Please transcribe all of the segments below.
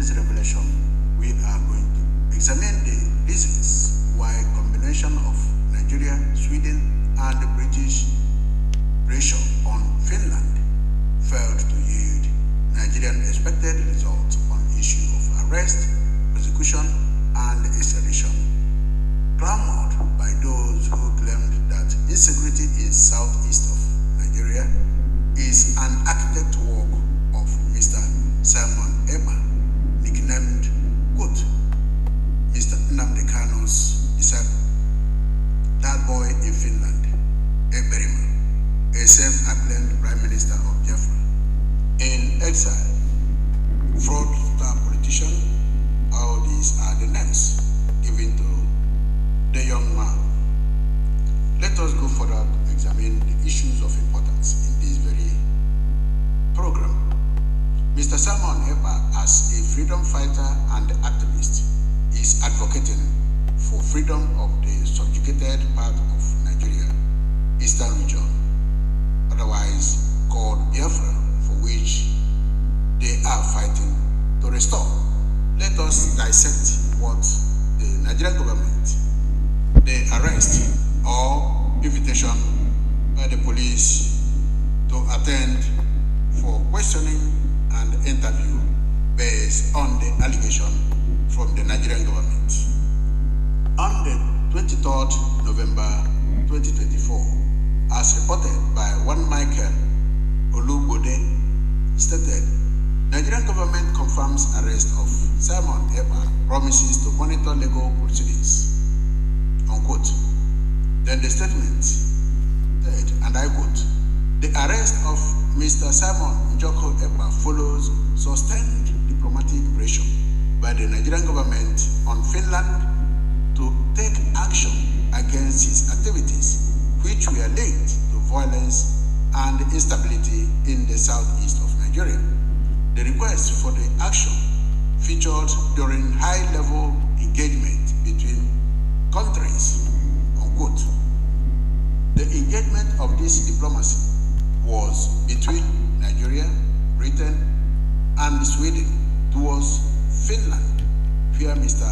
today's revelation, we are going to examine the reasons why combination of Nigeria, Sweden, and the British pressure on Finland failed to yield Nigerian expected results on issue of arrest, prosecution, and extradition, clamored by those who claimed that insecurity in southeast of Nigeria is an architect work of Mr. Simon Ekpa, nicknamed quote, Mr. Nnamdi Kanu's disciple, that boy in Finland, Ebonyi, a self-acclaimed Prime Minister of Biafra, in exile, fraudster politician. All these are the names given to the young man. Let us go further to examine the issues of importance in this very program. Mr. Simon Ekpa, as a freedom fighter and activist, is advocating for freedom of the subjugated part of Nigeria, Eastern region, otherwise called Biafra, for which they are fighting to restore. Let us dissect what the Nigerian government, the arrest or invitation by the police to attend for questioning and interview based on the allegation from the Nigerian government. On the 23rd November 2024, as reported by one Michael Olubode, stated, Nigerian government confirms arrest of Simon Ekpa, promises to monitor legal proceedings, unquote. Then the statement said, and I quote, the arrest of Mr. Simon Njoko Ekpa follows sustained diplomatic pressure by the Nigerian government on Finland to take action against his activities, which were linked to violence and instability in the southeast of Nigeria. The request for the action featured during high-level engagement between countries, unquote. The engagement of this diplomacy was between Nigeria, Britain, and Sweden towards Finland, where Mr.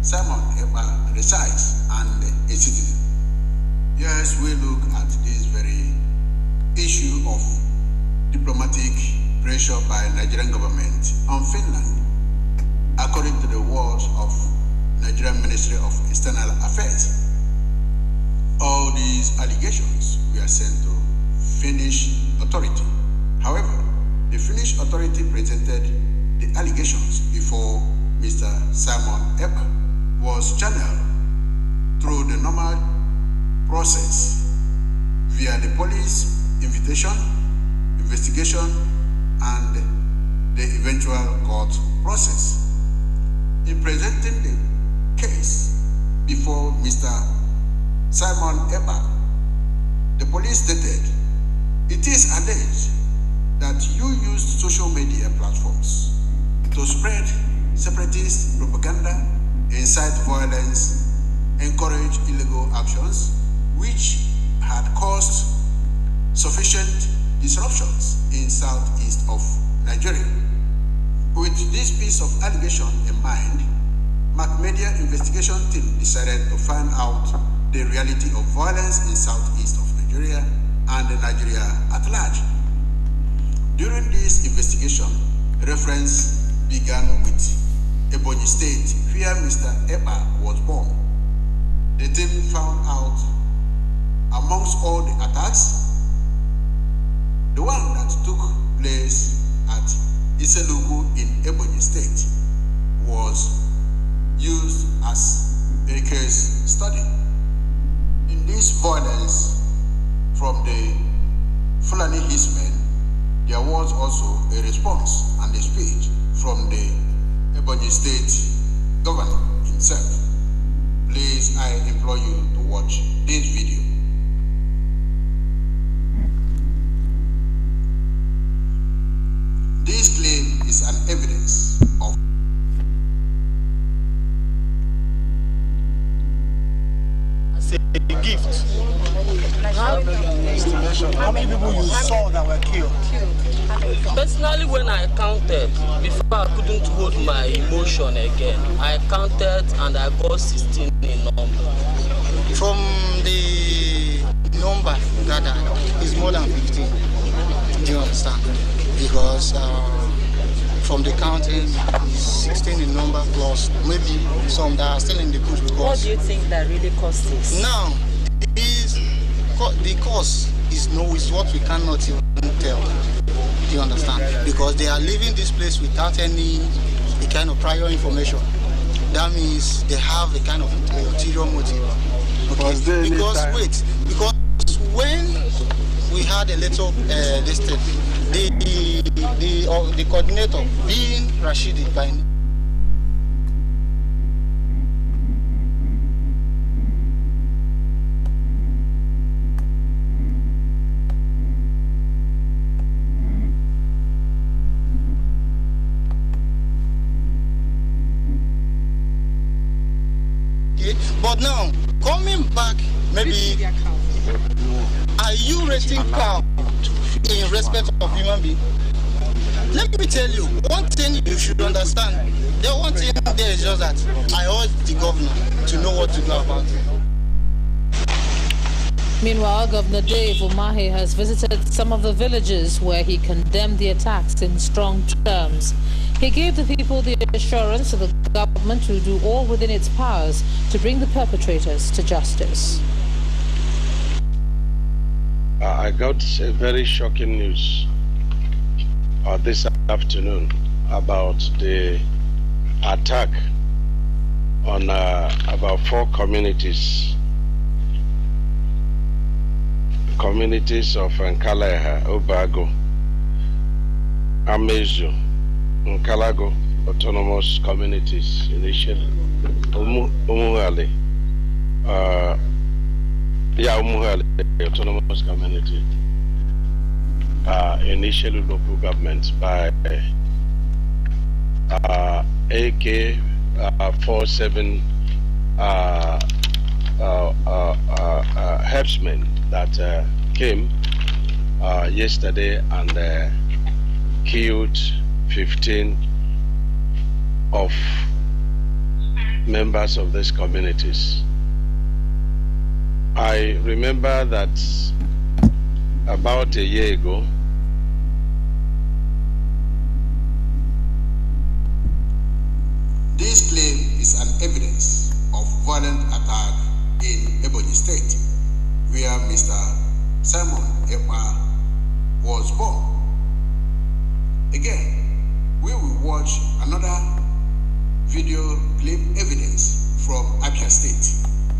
Simon Ekpa resides and a citizen. Yes, we look at this very issue of diplomatic pressure by Nigerian government on Finland. According to the words of Nigerian Ministry of External Affairs, all these allegations were sent to Finnish authority. However, the Finnish authority presented the allegations before Mr. Simon Ekpa was channeled through the normal process via the police invitation, investigation, and the eventual court process. In presenting the case before Mr. Simon Ekpa, the police stated, it is alleged that you used social media platforms to spread separatist propaganda, incite violence, encourage illegal actions, which had caused sufficient disruptions in southeast of Nigeria. With this piece of allegation in mind, MacMedia investigation team decided to find out the reality of violence in southeast of Nigeria and Nigeria at large. During this investigation, reference began with Ebonyi State, where Mr. Ekpa was born. The team found out, amongst all the attacks, the one that took place at Iselugu in Ebonyi State was used as a case study. In this violence from the Fulani Hismen, there was also a response and a speech from the Ebonyi State governor himself. Please, I implore you to watch this video. This claim is an evidence of a gift. How many people you saw that were killed? Personally, when I counted, before I couldn't hold my emotion again, I counted and I got 16 in number. From the number gathered, it's more than 15. Do you understand? Because from the counting, it's 16 in number plus maybe some that are still in the bush. What do you think that really caused this? Now, the cause is what we cannot even tell. Do you understand? Because they are leaving this place without any kind of prior information. That means they have a kind of ulterior motive. Okay? Because when we had a little listed, the coordinator being Rashidi by but now, coming back, maybe, are you rating cow in respect of human being? Let me tell you, one thing you should understand, the one thing there is just that I urge the governor to know what to do about it. Meanwhile, Governor Dave Umahi has visited some of the villages where he condemned the attacks in strong terms. He gave the people the assurance of the government to do all within its powers to bring the perpetrators to justice. I got a very shocking news this afternoon about the attack on about 4 communities of Nkalaha, Obago, Amezu, Nkalago autonomous communities initially, Umuhali, Umuhali autonomous community, initially local government by AK-47 herdsmen that came yesterday and killed 15 of members of these communities. I remember that about a year ago, this claim is an evidence of violent attack in Ebonyi State, where Mr.Simon Ekpa was born. Again, we will watch another video clip evidence from Abia State,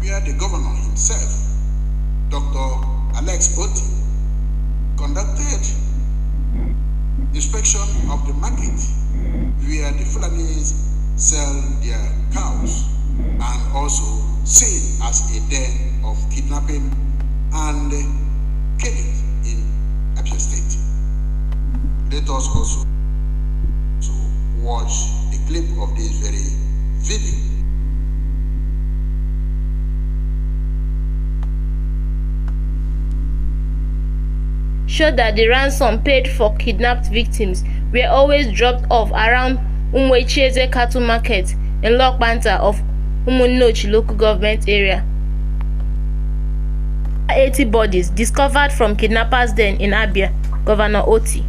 where the governor himself, Dr. Alex Oti, conducted inspection of the market where the Fulanis sell their cows and also seen as a den of kidnapping and killing in Abia State. Let us also watch the clip of this very video. Showed that the ransom paid for kidnapped victims were always dropped off around Umwecheze cattle market in Lokbanta of Umunnochi local government area. 80 bodies discovered from kidnappers' den in Abia, Governor Oti.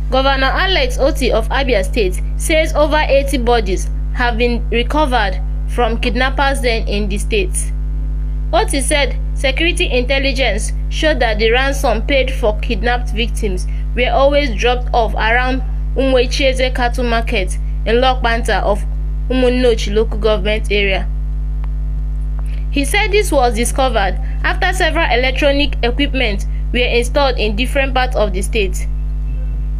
Governor Alex Oti of Abia State says over 80 bodies have been recovered from kidnappers' den in the state. Oti said security intelligence showed that the ransom paid for kidnapped victims were always dropped off around Umwecheze cattle market in Lokbanta of Umunnochi local government area. He said this was discovered after several electronic equipment were installed in different parts of the state.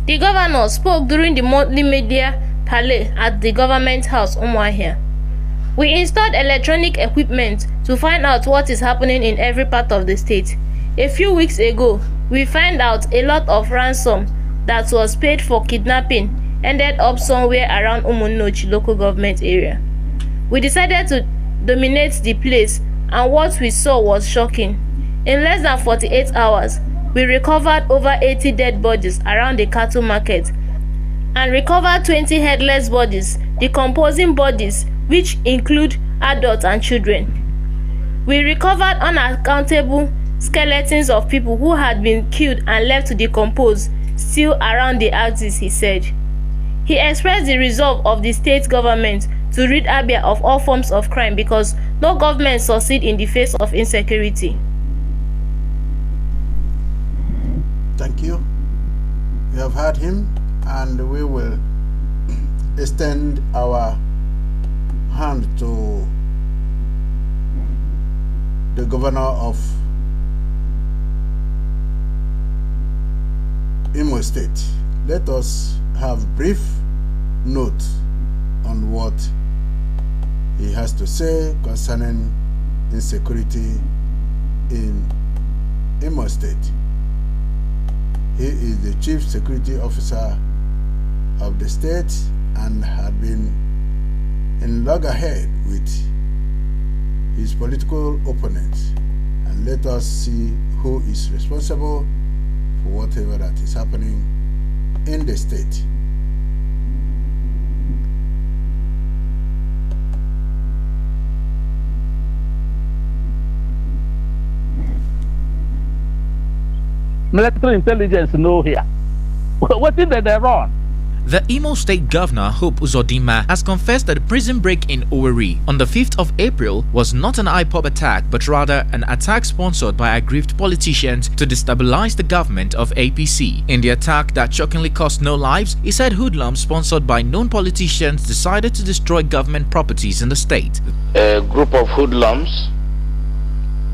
The governor spoke during the monthly media parley at the government house, Umuahia. We installed electronic equipment to find out what is happening in every part of the state. A few weeks ago, we found out a lot of ransom that was paid for kidnapping ended up somewhere around Umunnochi local government area. We decided to dominate the place and what we saw was shocking. In less than 48 hours, we recovered over 80 dead bodies around the cattle market and recovered 20 headless bodies, decomposing bodies, which include adults and children. We recovered unaccountable skeletons of people who had been killed and left to decompose still around the axis, he said. He expressed the resolve of the state government to rid Abia of all forms of crime because no government succeeds in the face of insecurity. Thank you. We have heard him, and we will extend our hand to the governor of Imo State. Let us have brief note on what he has to say concerning insecurity in Imo State. He is the Chief Security Officer of the state and had been in loggerhead with his political opponents. And let us see who is responsible for whatever that is happening in the state. Military intelligence know here. What did they run? The Imo State Governor, Hope Uzodinma, has confessed that the prison break in Owerri on the 5th of April was not an IPOB attack but rather an attack sponsored by aggrieved politicians to destabilize the government of APC. In the attack that shockingly cost no lives, he said hoodlums sponsored by known politicians decided to destroy government properties in the state. A group of hoodlums,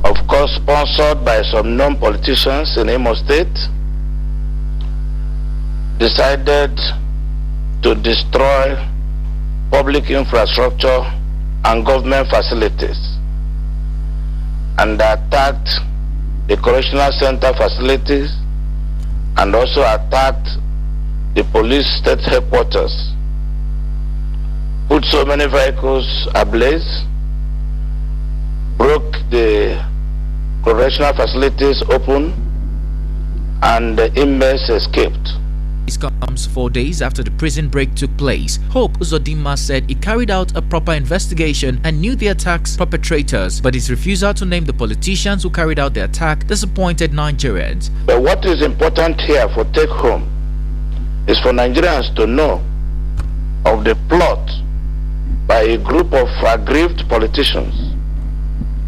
of course sponsored by some known politicians in Imo State, decided to destroy public infrastructure and government facilities, and attacked the correctional center facilities and also attacked the police state headquarters, put so many vehicles ablaze, broke the correctional facilities open, and the inmates escaped. This comes 4 days after the prison break took place. Hope Uzodinma said he carried out a proper investigation and knew the attack's perpetrators, but his refusal to name the politicians who carried out the attack disappointed Nigerians. But what is important here for take home is for Nigerians to know of the plot by a group of aggrieved politicians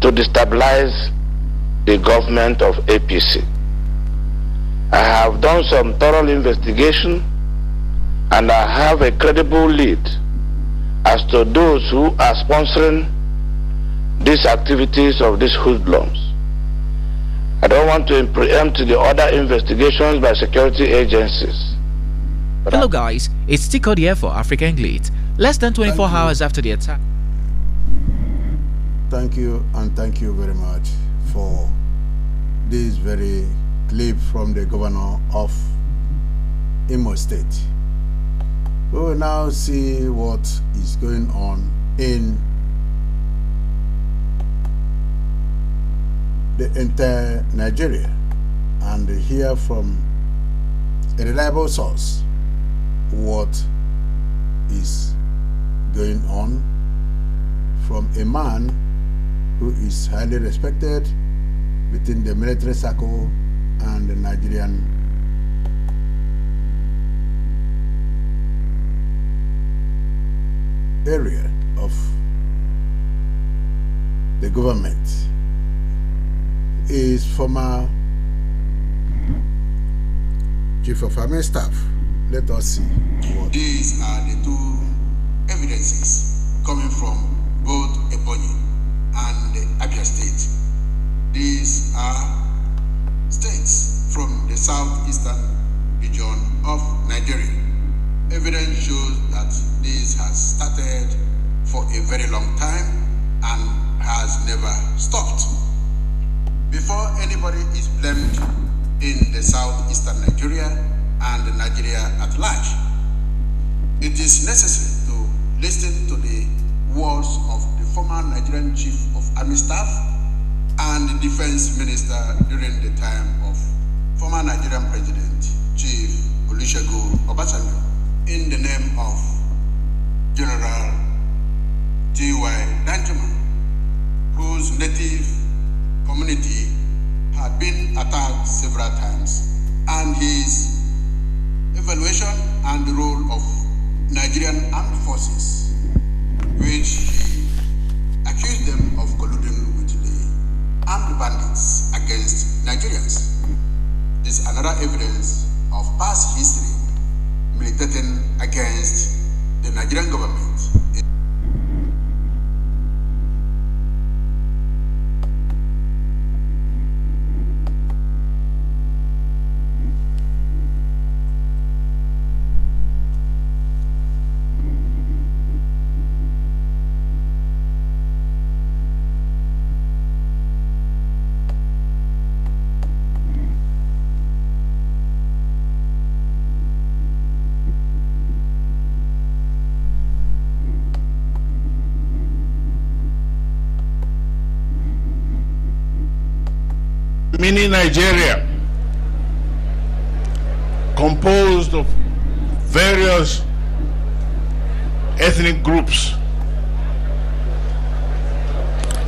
to destabilize the government of APC. I have done some thorough investigation and I have a credible lead as to those who are sponsoring these activities of these hoodlums. I don't want to preempt the other investigations by security agencies. Hello guys, it's Tico here for African Glitz. Less than 24 hours after the attack. Thank you, and thank you very much for this very clip from the governor of Imo State. We will now see what is going on in the entire Nigeria and hear from a reliable source what is going on from a man who is highly respected within the military circle and the Nigerian area of the government. Is former Chief of Army Staff. Let us see what. These are the two evidences coming from both Ebonyi and the Abia State. These are states from the southeastern region of Nigeria. Evidence shows that this has started for a very long time and has never stopped. Before anybody is blamed in the southeastern Nigeria and Nigeria at large, it is necessary to listen to the words of the former Nigerian Chief of Army Staff and the Defense Minister during the time of former Nigerian President, Chief Olusegun Obasanjo, in the name of General G.Y. Danjuma, whose native community had been attacked several times, and his evaluation and the role of Nigerian armed forces, which he accused them of colluding with the armed bandits against Nigerians. This is another evidence of past history militating against the Nigerian government. Mini Nigeria, composed of various ethnic groups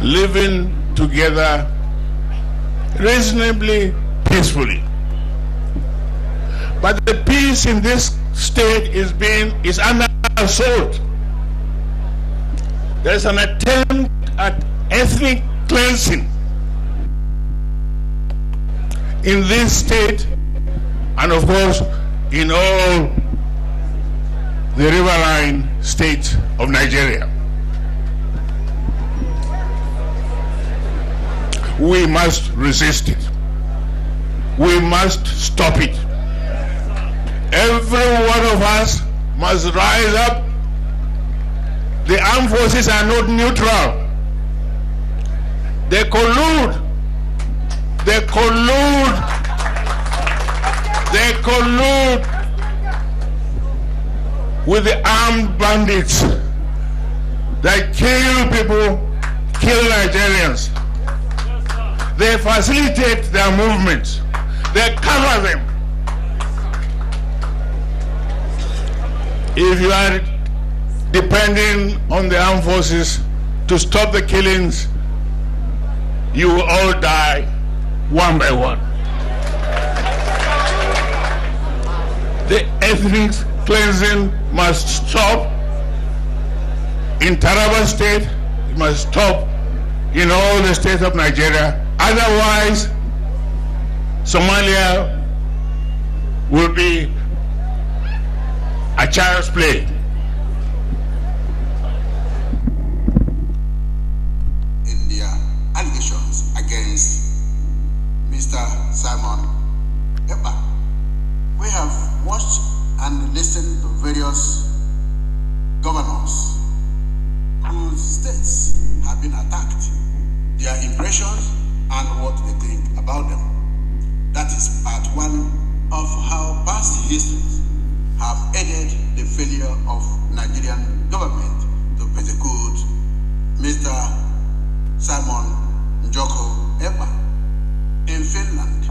living together reasonably peacefully. But the peace in this state is under assault. There's an attempt at ethnic cleansing in this state, and of course in all the riverine states of Nigeria. We must resist it. We must stop it. Every one of us must rise up. The armed forces are not neutral. They collude. They collude with the armed bandits that kill people, kill Nigerians. They facilitate their movements. They cover them. If you are depending on the armed forces to stop the killings, you will all die one by one. The ethnic cleansing must stop in Taraba State. It must stop in all the states of Nigeria. Otherwise, Somalia will be a child's play. In their allegations against Mr.Simon, Ekpa, we have watched and listened to various governors whose states have been attacked, their impressions and what they think about them. That is part one of how past histories have aided the failure of Nigerian government to persecute Mr. Simon Njoko Ekpa. In Finland,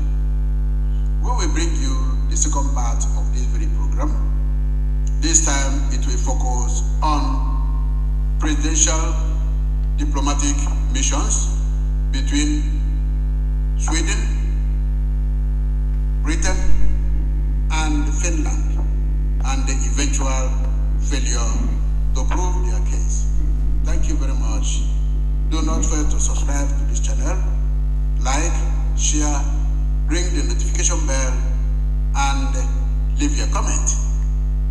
we will bring you the second part of this very program. This time it will focus on presidential diplomatic missions between Sweden, Britain, and Finland, and the eventual failure to prove their case. Thank you very much. Do not fail to subscribe to this channel, like, share, ring the notification bell, and leave your comment.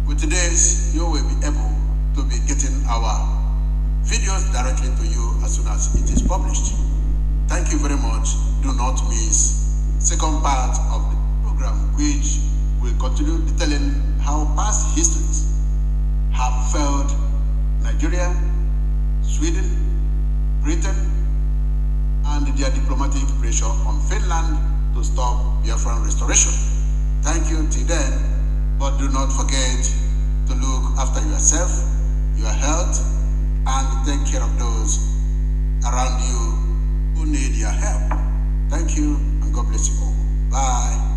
With today's, you will be able to be getting our videos directly to you as soon as it is published. Thank you very much. Do not miss second part of the program, which will continue detailing how past histories have failed Nigeria, Sweden, Britain, and their diplomatic pressure on Finland to stop Biafran restoration. Thank you till then, but do not forget to look after yourself, your health, and take care of those around you who need your help. Thank you, and God bless you all. Bye.